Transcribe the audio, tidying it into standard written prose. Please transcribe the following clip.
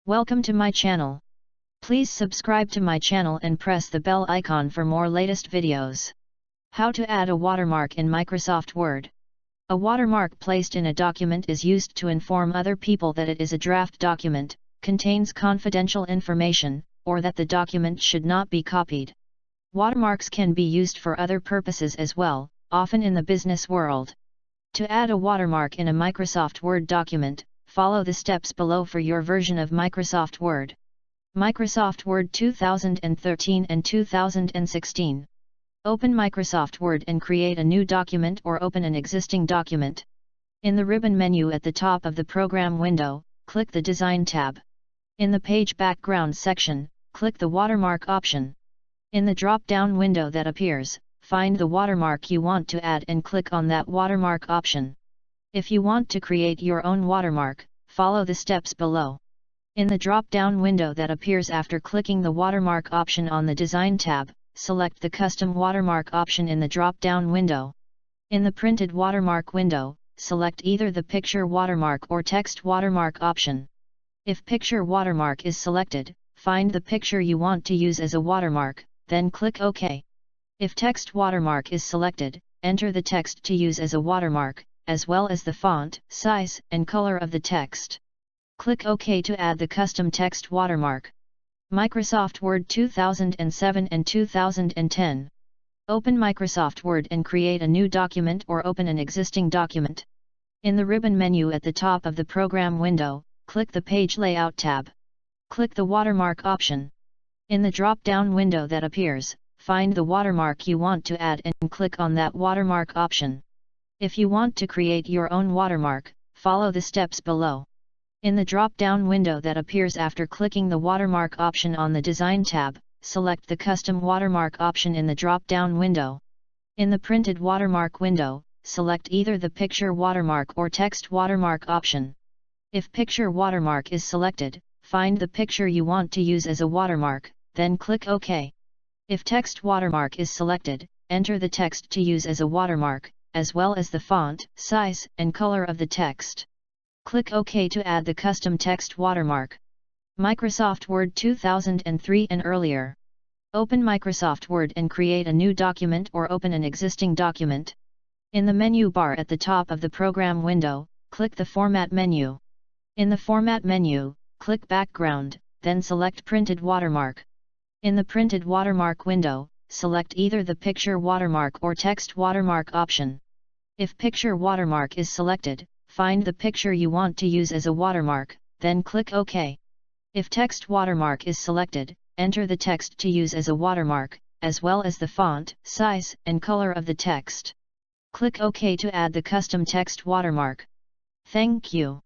Welcome to my channel. Please subscribe to my channel and press the bell icon for more latest videos. How to add a watermark in Microsoft Word. A watermark placed in a document is used to inform other people that it is a draft document, contains confidential information, or that the document should not be copied. Watermarks can be used for other purposes as well, often in the business world. To add a watermark in a Microsoft Word document, follow the steps below for your version of Microsoft Word. Microsoft Word 2013 and 2016. Open Microsoft Word and create a new document or open an existing document. In the ribbon menu at the top of the Program window, click the Design tab. In the Page Background section, click the Watermark option. In the drop-down window that appears, find the watermark you want to add and click on that watermark option. If you want to create your own watermark, follow the steps below. In the drop-down window that appears after clicking the Watermark option on the Design tab, select the Custom Watermark option in the drop-down window. In the Printed Watermark window, select either the Picture Watermark or Text Watermark option. If Picture Watermark is selected, find the picture you want to use as a watermark, then click OK. If Text Watermark is selected, enter the text to use as a watermark, as well as the font, size, and color of the text. Click OK to add the custom text watermark. Microsoft Word 2007 and 2010. Open Microsoft Word and create a new document or open an existing document. In the ribbon menu at the top of the Program window, click the Page Layout tab. Click the Watermark option. In the drop-down window that appears, find the watermark you want to add and click on that watermark option. If you want to create your own watermark, follow the steps below. In the drop-down window that appears after clicking the Watermark option on the Design tab, select the Custom Watermark option in the drop-down window. In the Printed Watermark window, select either the Picture Watermark or Text Watermark option. If Picture Watermark is selected, find the picture you want to use as a watermark, then click OK. If Text Watermark is selected, enter the text to use as a watermark, as well as the font, size, and color of the text. Click OK to add the custom text watermark. Microsoft Word 2003 and earlier. Open Microsoft Word and create a new document or open an existing document. In the menu bar at the top of the Program window, click the Format menu. In the Format menu, click Background, then select Printed Watermark. In the Printed Watermark window, select either the Picture Watermark or Text Watermark option. If Picture Watermark is selected, find the picture you want to use as a watermark, then click OK. If Text Watermark is selected, enter the text to use as a watermark, as well as the font, size, and color of the text. Click OK to add the custom text watermark. Thank you.